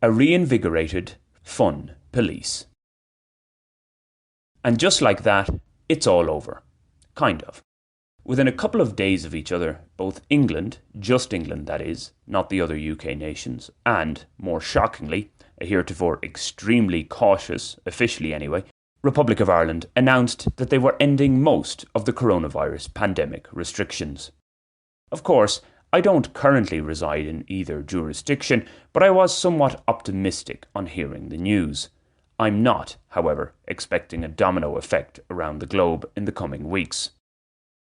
A reinvigorated, fun police. And just like that, it's all over. Kind of. Within a couple of days of each other, both England, just England that is, not the other UK nations, and, more shockingly, a heretofore extremely cautious, officially anyway, Republic of Ireland announced that they were ending most of the coronavirus pandemic restrictions. Of course, I don't currently reside in either jurisdiction, but I was somewhat optimistic on hearing the news. I'm not, however, expecting a domino effect around the globe in the coming weeks.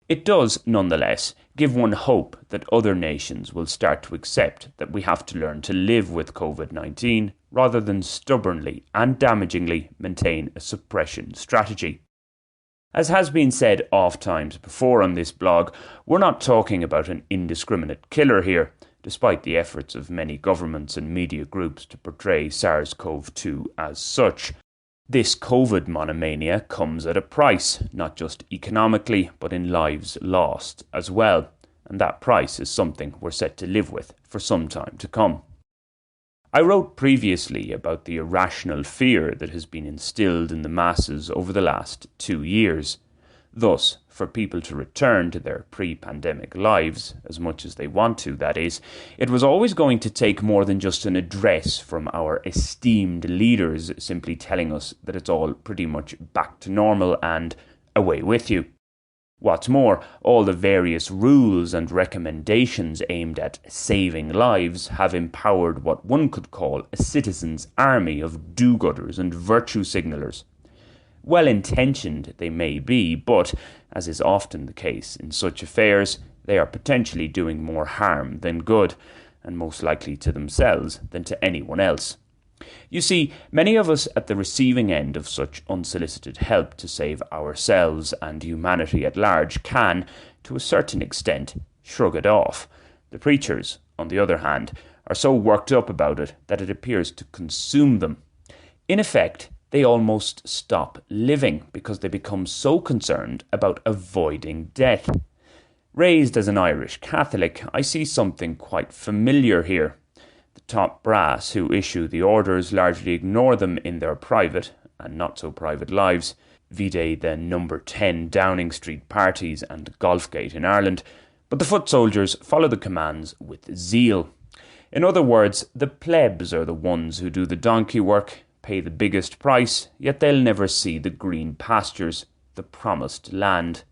It does, nonetheless, give one hope that other nations will start to accept that we have to learn to live with COVID-19 rather than stubbornly and damagingly maintain a suppression strategy. As has been said oft times before on this blog, we're not talking about an indiscriminate killer here, despite the efforts of many governments and media groups to portray SARS-CoV-2 as such. This COVID monomania comes at a price, not just economically, but in lives lost as well, and that price is something we're set to live with for some time to come. I wrote previously about the irrational fear that has been instilled in the masses over the last 2 years. Thus, for people to return to their pre-pandemic lives, as much as they want to, that is, it was always going to take more than just an address from our esteemed leaders simply telling us that it's all pretty much back to normal and away with you. What's more, all the various rules and recommendations aimed at saving lives have empowered what one could call a citizens' army of do-gooders and virtue signallers. Well-intentioned they may be, but, as is often the case in such affairs, they are potentially doing more harm than good, and most likely to themselves than to anyone else. You see, many of us at the receiving end of such unsolicited help to save ourselves and humanity at large can, to a certain extent, shrug it off. The preachers, on the other hand, are so worked up about it that it appears to consume them. In effect, they almost stop living because they become so concerned about avoiding death. Raised as an Irish Catholic, I see something quite familiar here. The top brass who issue the orders largely ignore them in their private and not so private lives, vide the number 10 Downing Street parties and Golfgate in Ireland, but the foot soldiers follow the commands with zeal. In other words, the plebs are the ones who do the donkey work, pay the biggest price, yet they'll never see the green pastures, the promised land.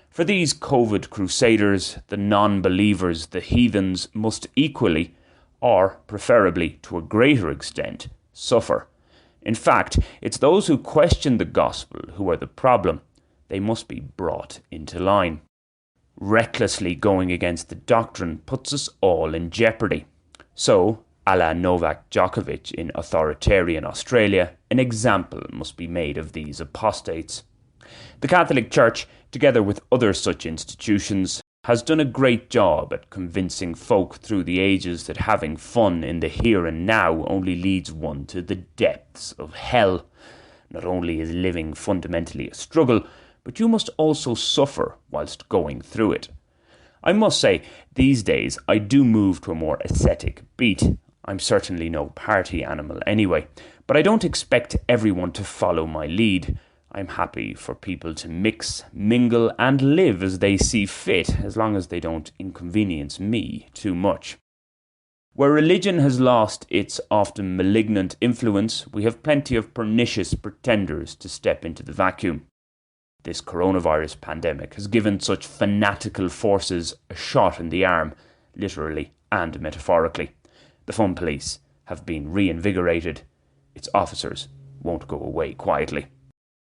For these COVID crusaders, the non-believers, the heathens must equally, or preferably to a greater extent, suffer. In fact, it's those who question the gospel who are the problem. They must be brought into line. Recklessly going against the doctrine puts us all in jeopardy. So, a la Novak Djokovic in authoritarian Australia, an example must be made of these apostates. The Catholic Church, together with other such institutions, has done a great job at convincing folk through the ages that having fun in the here and now only leads one to the depths of hell. Not only is living fundamentally a struggle, but you must also suffer whilst going through it. I must say, these days I do move to a more ascetic beat. I'm certainly no party animal anyway, but I don't expect everyone to follow my lead. I'm happy for people to mix, mingle and live as they see fit, as long as they don't inconvenience me too much. Where religion has lost its often malignant influence, we have plenty of pernicious pretenders to step into the vacuum. This coronavirus pandemic has given such fanatical forces a shot in the arm, literally and metaphorically. The fun police have been reinvigorated. Its officers won't go away quietly.